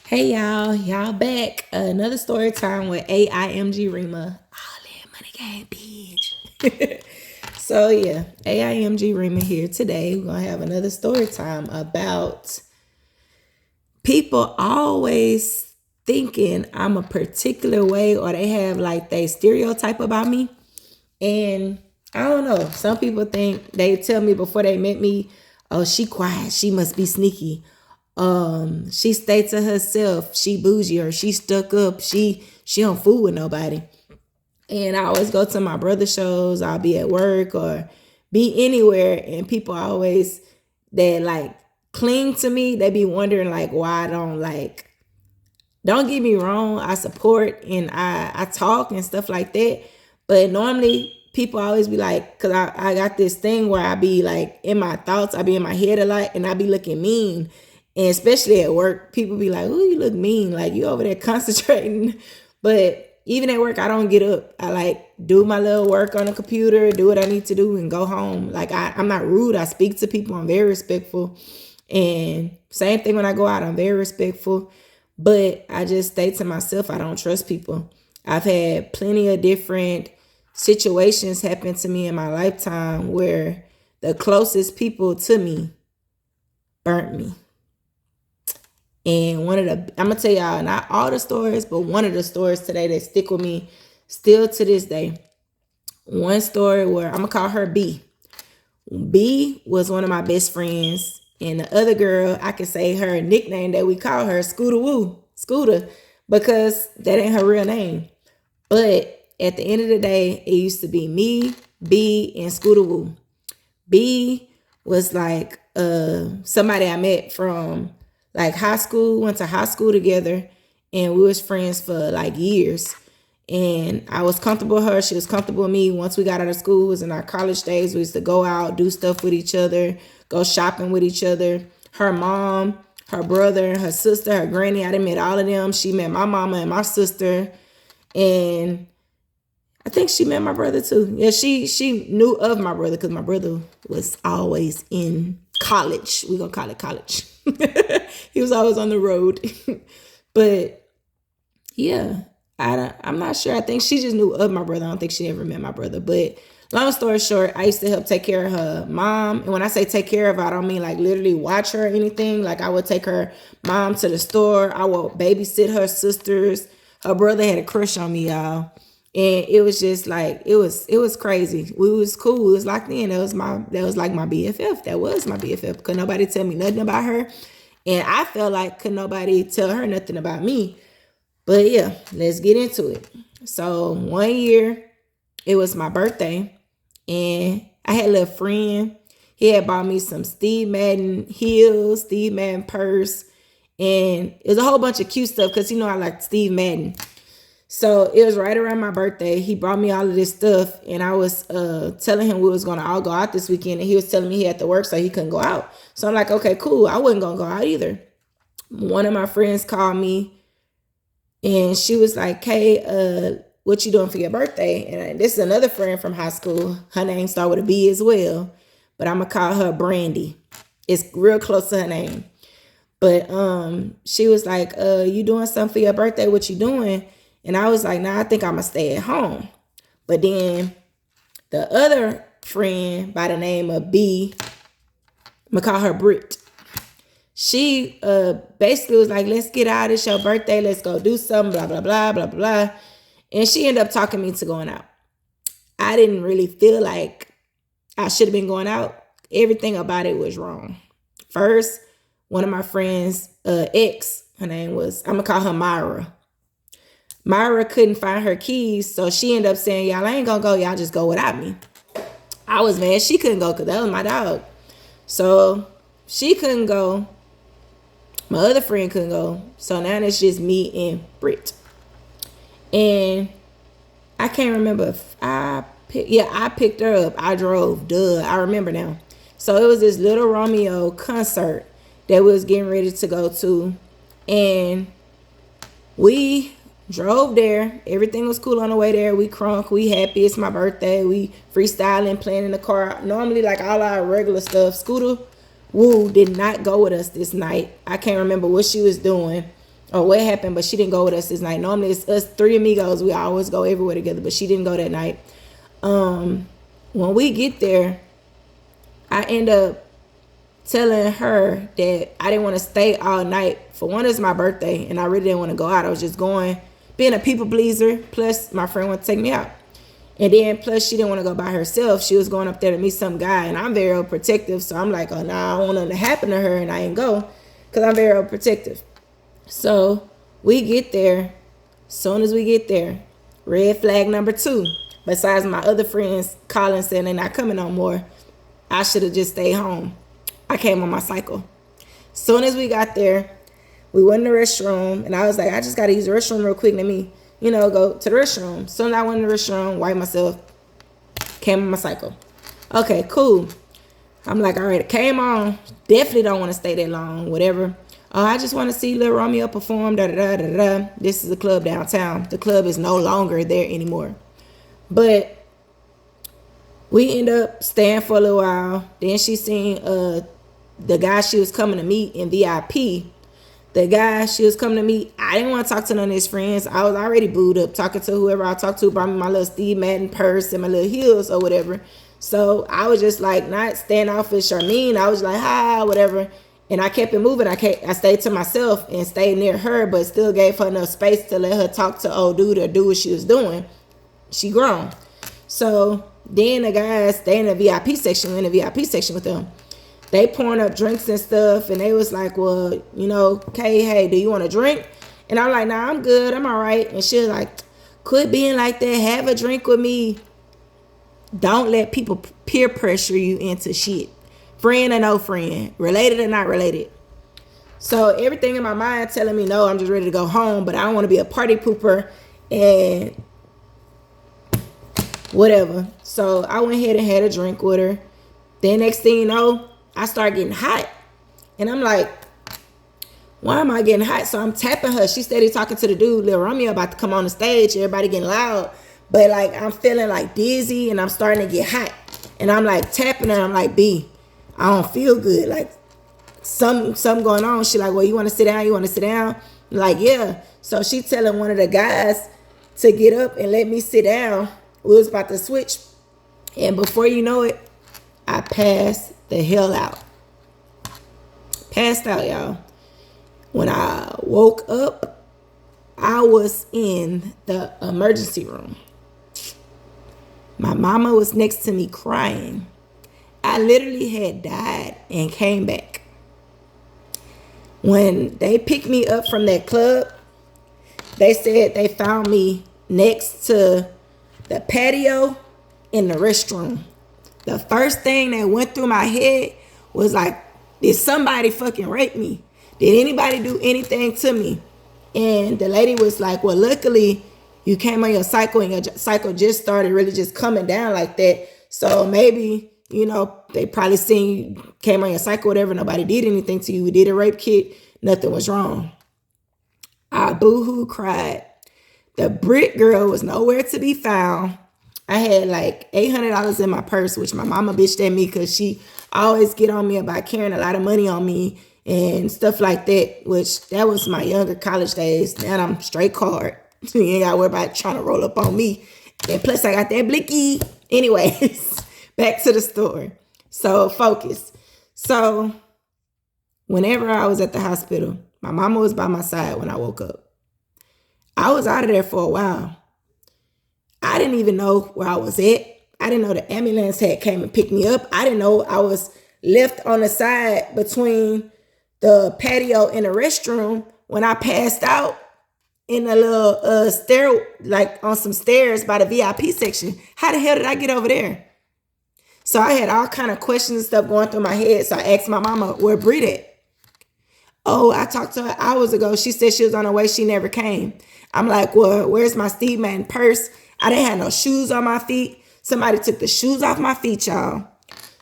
Hey y'all back. Another story time with AIMG Rima. All in money game, bitch. So yeah, AIMG Rima here today. We're gonna have another story time about people always thinking I'm a particular way or they have like they stereotype about me. And I don't know. Some people think they tell me before they met me, oh, she quiet, she must be sneaky. She stay to herself, she bougie or she stuck up, she don't fool with nobody. And I always go to my brother shows, I'll be at work or be anywhere, and people always that like cling to me, they be wondering like why I don't like, don't get me wrong, I support and I talk and stuff like that. But normally people always be like, cause I got this thing where I be like in my thoughts, I be in my head a lot and I be looking mean. And especially at work, people be like, "Oh, you look mean, like you over there concentrating." But even at work, I don't get up. I like do my little work on the computer, do what I need to do, and go home. Like I'm not rude. I speak to people. I'm very respectful. And same thing when I go out, I'm very respectful. But I just stay to myself. I don't trust people. I've had plenty of different situations happen to me in my lifetime where the closest people to me burnt me. And I'm gonna tell y'all not all the stories, but one of the stories today that stick with me still to this day. One story where I'm gonna call her B. B was one of my best friends, and the other girl, I can say her nickname that we call her Scooter Woo, Scooter, because that ain't her real name. But at the end of the day, it used to be me, B, and Scooter Woo. B was like somebody I met from like high school, went to high school together, and we was friends for like years. And I was comfortable with her, she was comfortable with me. Once we got out of school, it was in our college days, we used to go out, do stuff with each other, go shopping with each other. Her mom, her brother, her sister, her granny, I done met all of them. She met my mama and my sister. And I think she met my brother too. Yeah, she knew of my brother because my brother was always in college. We gonna call it college. He was always on the road. But yeah, I'm not sure. I think she just knew of my brother. I don't think she ever met my brother. But long story short, I used to help take care of her mom. And when I say take care of her, I don't mean like literally watch her or anything. Like I would take her mom to the store. I would babysit her sisters. Her brother had a crush on me, y'all. And it was just like it was crazy. We was cool. We was locked in. That was like my BFF. That was my BFF. Could nobody tell me nothing about her. And I felt like could nobody tell her nothing about me. But yeah, let's get into it. So one year, it was my birthday, and I had a little friend. He had bought me some Steve Madden heels, Steve Madden purse, and it was a whole bunch of cute stuff because I like Steve Madden. So it was right around my birthday. He brought me all of this stuff, and I was telling him we was gonna all go out this weekend, and he was telling me he had to work, so he couldn't go out. So I'm like, okay, cool. I wasn't gonna go out either. One of my friends called me, and she was like, "Hey, what you doing for your birthday?" And this is another friend from high school. Her name started with a B as well, but I'm gonna call her Brandy. It's real close to her name. But she was like, you doing something for your birthday? What you doing? And I was like, nah, I think I'm gonna stay at home. But then the other friend by the name of B, I'm gonna call her Britt. She basically was like, let's get out. It's your birthday. Let's go do something, blah, blah, blah, blah, blah. And she ended up talking me to going out. I didn't really feel like I should have been going out. Everything about it was wrong. First, one of my friends, ex, her name was, I'm gonna call her Myra. Myra couldn't find her keys, so she ended up saying, y'all ain't gonna go, y'all just go without me. I was mad she couldn't go because that was my dog. So she couldn't go. My other friend couldn't go. So now it's just me and Britt. And I can't remember if I picked her up. I drove. Duh. I remember now. So it was this Little Romeo concert that we was getting ready to go to. And we drove there. Everything was cool on the way there. We crunk. We happy. It's my birthday. We freestyling, playing in the car. Normally, like all our regular stuff. Scooter Woo did not go with us this night. I can't remember what she was doing. or what happened, but she didn't go with us this night. Normally it's us three amigos. We always go everywhere together, but she didn't go that night. When we get there, I end up telling her that I didn't want to stay all night. For one, it's my birthday, and I really didn't want to go out. I was just going, being a people pleaser, plus my friend wanted to take me out. And then plus she didn't want to go by herself. She was going up there to meet some guy, and I'm very overprotective. So I'm like, oh, nah, I don't want nothing to happen to her, and I ain't go because I'm very overprotective. So we get there. Soon as we get there, red flag number 2. Besides my other friends calling saying they're not coming no more, I should have just stayed home. I came on my cycle. Soon as we got there, we went in the restroom, and I was like, I just got to use the restroom real quick. Let me, go to the restroom. Soon as I went in the restroom, wiped myself, came on my cycle. Okay, cool. I'm like, all right, it came on. Definitely don't want to stay that long, whatever. I just want to see Lil Romeo perform, da-da-da-da-da. This is a club downtown. The club is no longer there anymore. But we end up staying for a little while. Then she seen the guy she was coming to meet in VIP. The guy she was coming to meet, I didn't want to talk to none of his friends. I was already booed up talking to whoever I talked to, brought me my little Steve Madden purse and my little heels or whatever. So I was just like not standing off with Charlene. I was like, hi, whatever. And I kept it moving. I stayed to myself and stayed near her, but still gave her enough space to let her talk to old dude or do what she was doing. She grown. So then the guys, they in the VIP section, we're in the VIP section with them. They pouring up drinks and stuff, and they was like, well, okay, hey, do you want a drink? And I'm like, nah, I'm good, I'm all right. And she was like, quit being like that, have a drink with me. Don't let people peer pressure you into shit. Friend or no friend, related or not related. So everything in my mind telling me, no, I'm just ready to go home, but I don't want to be a party pooper and whatever. So I went ahead and had a drink with her. Then next thing you know, I start getting hot. And I'm like, why am I getting hot? So I'm tapping her. She steady talking to the dude, Lil Romeo, about to come on the stage. Everybody getting loud. But like, I'm feeling like dizzy and I'm starting to get hot. And I'm like tapping her. I'm like, B, I don't feel good. Like something going on. She like, well, you want to sit down? You want to sit down? I'm like, yeah. So she telling one of the guys to get up and let me sit down. We was about to switch. And before you know it, I passed the hell out. Passed out, y'all. When I woke up, I was in the emergency room. My mama was next to me crying. I literally had died and came back. When they picked me up from that club, they said they found me next to the patio in the restroom. The first thing that went through my head was like, did somebody fucking rape me? Did anybody do anything to me? And the lady was like, well, luckily you came on your cycle and your cycle just started really just coming down like that. So maybe, they probably seen you came on your cycle, whatever. Nobody did anything to you. We did a rape kit. Nothing was wrong. I boo-hoo cried. The Brit girl was nowhere to be found. I had like $800 in my purse, which my mama bitched at me because she always get on me about carrying a lot of money on me and stuff like that, which that was my younger college days. Now I'm straight card. You ain't got to worry about trying to roll up on me. And plus I got that blicky. Anyways, back to the story. So focus. So whenever I was at the hospital, my mama was by my side when I woke up. I was out of there for a while. I didn't even know where I was at. I didn't know the ambulance had came and picked me up. I didn't know I was left on the side between the patio and the restroom when I passed out in a little stair, like on some stairs by the VIP section. How the hell did I get over there? So I had all kind of questions and stuff going through my head. So I asked my mama, where Brit at? Oh, I talked to her hours ago. She said she was on her way. She never came. I'm like, well, where's my Steve Madden purse? I didn't have no shoes on my feet. Somebody took the shoes off my feet, y'all.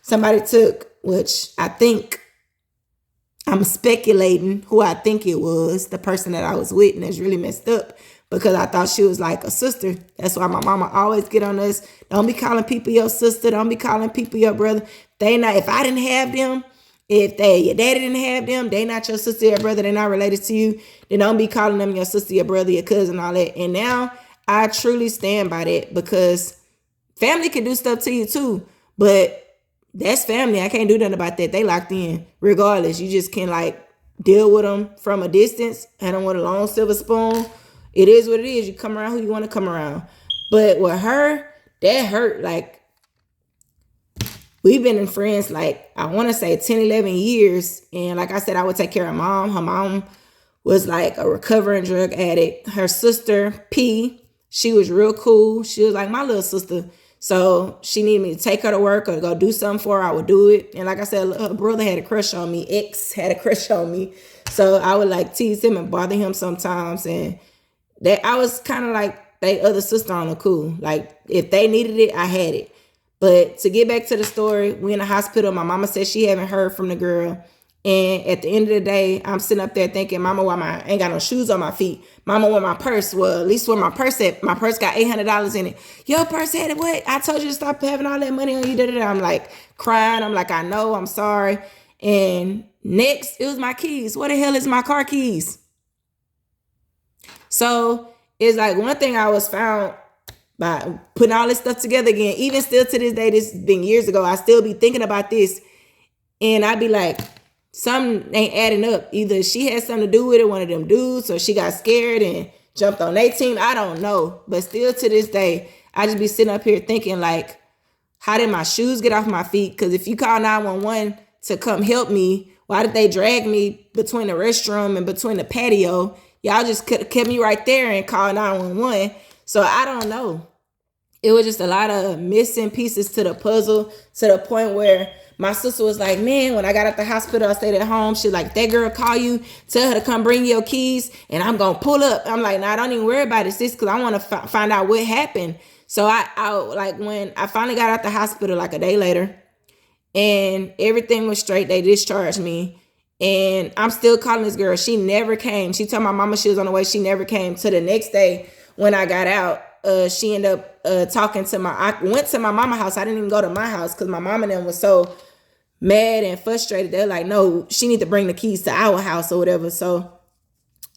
Somebody took, which I think, I'm speculating who I think it was, the person that I was with, and it's really messed up because I thought she was like a sister. That's why my mama always get on us. Don't be calling people your sister. Don't be calling people your brother. They not, if I didn't have them If your daddy didn't have them, they not your sister or brother, they're not related to you, then don't be calling them your sister, your brother, your cousin, all that. And now I truly stand by that, because family can do stuff to you too, but that's family. I can't do nothing about that. They locked in regardless. You just can like deal with them from a distance. I don't want a long silver spoon. It is what it is. You come around who you want to come around. But with her, that hurt. Like, we've been in friends, like, I want to say 10, 11 years. And like I said, I would take care of mom. Her mom was like a recovering drug addict. Her sister, P, she was real cool. She was like my little sister. So she needed me to take her to work or go do something for her. I would do it. And like I said, her brother had a crush on me. Ex had a crush on me. So I would like tease him and bother him sometimes. And that I was kind of like they other sister on the cool. Like, if they needed it, I had it. But to get back to the story, we in the hospital. My mama said she haven't heard from the girl. And at the end of the day, I'm sitting up there thinking, mama, why I ain't got no shoes on my feet? Mama, where my purse? Well, at least where my purse at. My purse got $800 in it. Your purse had it. What? I told you to stop having all that money on you. I'm like crying. I'm like, I know, I'm sorry. And next, it was my keys. Where the hell is my car keys? So it's like one thing I was found by putting all this stuff together again. Even still to this day, this has been years ago, I still be thinking about this. And I'd be like, something ain't adding up. Either she had something to do with it, one of them dudes, or she got scared and jumped on their team. I don't know. But still to this day, I just be sitting up here thinking like, how did my shoes get off my feet? Because if you call 911 to come help me, why did they drag me between the restroom and between the patio? Y'all just kept me right there and called 911. So I don't know. It was just a lot of missing pieces to the puzzle, to the point where my sister was like, man, when I got out the hospital, I stayed at home. She like, that girl call you, tell her to come bring your keys, and I'm going to pull up. I'm like, nah, don't even worry about it, sis, because I want to find out what happened. So I like, when I finally got out the hospital, like a day later, and everything was straight, they discharged me. And I'm still calling this girl. She never came. She told my mama she was on the way. She never came. To the next day when I got out, she ended up talking to I went to my mama's house. I didn't even go to my house because my mama and them was so mad and frustrated. They're like, no, she need to bring the keys to our house or whatever. So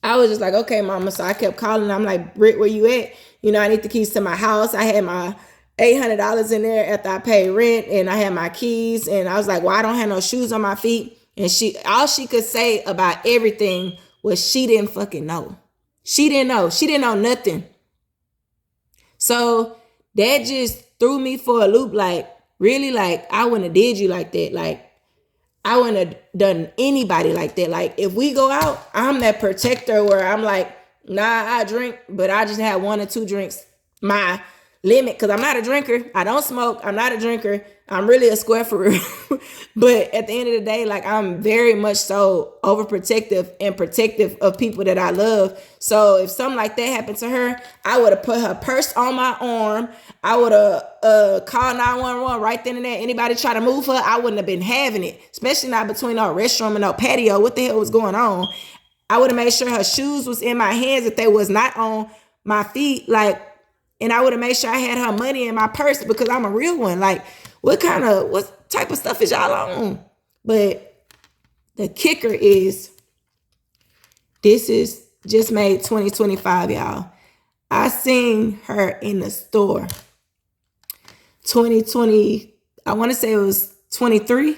I was just like, okay, mama. So I kept calling. I'm like, Britt, where you at? You know, I need the keys to my house. I had my $800 in there after I paid rent, and I had my keys. And I was like, well, I don't have no shoes on my feet. And all she could say about everything was she didn't fucking know. She didn't know. She didn't know nothing. So that just threw me for a loop. Like, really, like, I wouldn't have did you like that. Like, I wouldn't have done anybody like that. Like, if we go out, I'm that protector where I'm like, nah, I drink, but I just have 1 or 2 drinks. My limit, because I'm not a drinker. I don't smoke. I'm not a drinker. I'm really a square for real. But at the end of the day, like, I'm very much so overprotective and protective of people that I love. So if something like that happened to her, I would have put her purse on my arm. I would have called 911 right then and there. Anybody try to move her, I wouldn't have been having it, especially not between our restroom and our patio. What the hell was going on? I would have made sure her shoes was in my hands if they was not on my feet. Like, and I would have made sure I had her money in my purse because I'm a real one. Like, what type of stuff is y'all on? But the kicker is, this is just made 2025, y'all. I seen her in the store. 2020, I want to say it was 23,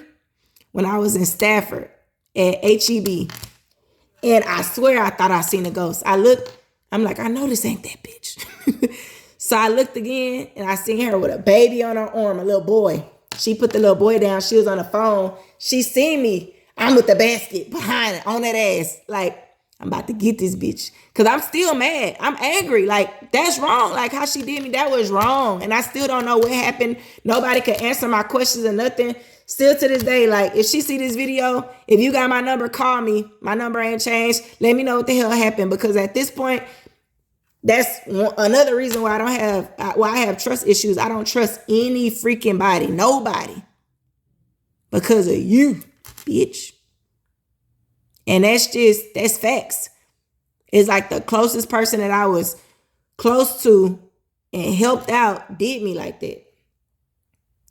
when I was in Stafford at HEB. And I swear I thought I seen a ghost. I looked, I'm like, I know this ain't that bitch. So I looked again and I seen her with a baby on her arm, a little boy. She put the little boy down. She was on the phone. She seen me. I'm with the basket behind it, on that ass. Like, I'm about to get this bitch. Because I'm still mad. I'm angry. Like, that's wrong. Like, how she did me, that was wrong. And I still don't know what happened. Nobody could answer my questions or nothing. Still to this day, like, if she see this video, if you got my number, call me. My number ain't changed. Let me know what the hell happened. Because at this point, that's another reason why I have trust issues. I don't trust any freaking body, nobody, because of you, bitch. And that's facts. It's like the closest person that I was close to and helped out did me like that.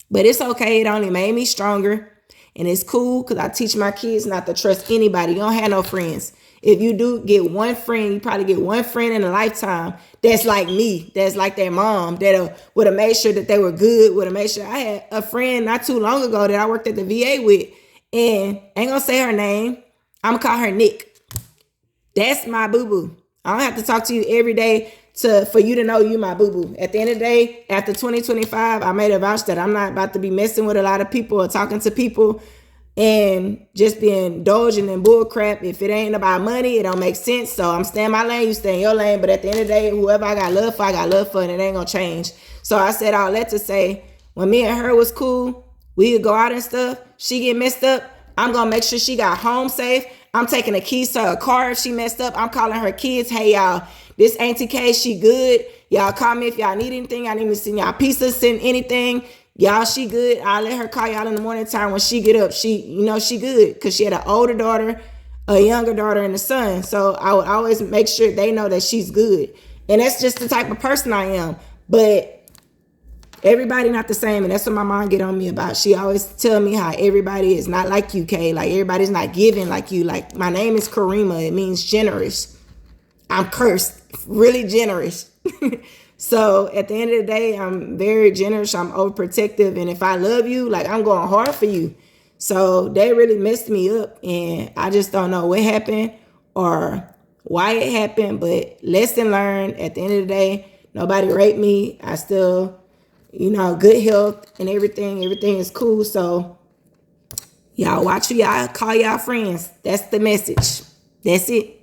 But it's okay. It only made me stronger. And it's cool because I teach my kids not to trust anybody. You don't have no friends. If you do get one friend, you probably get one friend in a lifetime that's like me, that's like their mom, that would have made sure that they were good, would have made sure. I had a friend not too long ago that I worked at the VA with, and ain't gonna say her name. I'm gonna call her Nick. That's my boo-boo. I don't have to talk to you every day for you to know you my boo-boo. At the end of the day, after 2025, I made a vow that I'm not about to be messing with a lot of people or talking to people and just being indulging in bull crap. If it ain't about money, it don't make sense. So I'm staying my lane, you stay in your lane. But at the end of the day, whoever I got love for, and it ain't gonna change. So I said all that to say, when me and her was cool, we would go out and stuff. She get messed up, I'm gonna make sure she got home safe. I'm taking the keys to her car if she messed up. I'm calling her kids, hey y'all, this Auntie K, she good. Y'all call me if y'all need anything. I need to send y'all pieces, send anything. Y'all, she good. I'll let her call y'all in the morning time when she get up. She good because she had an older daughter, a younger daughter, and a son. So I would always make sure they know that she's good. And that's just the type of person I am. But everybody not the same, and that's what my mom get on me about. She always tell me how everybody is not like you, Kay. Like everybody's not giving like you. Like my name is Karima. It means generous. I'm cursed, really generous. So at the end of the day, I'm very generous. I'm overprotective. And if I love you, like I'm going hard for you. So they really messed me up. And I just don't know what happened or why it happened. But lesson learned, at the end of the day, nobody raped me. I still, good health and everything. Everything is cool. So y'all watch who y'all call y'all friends. That's the message. That's it.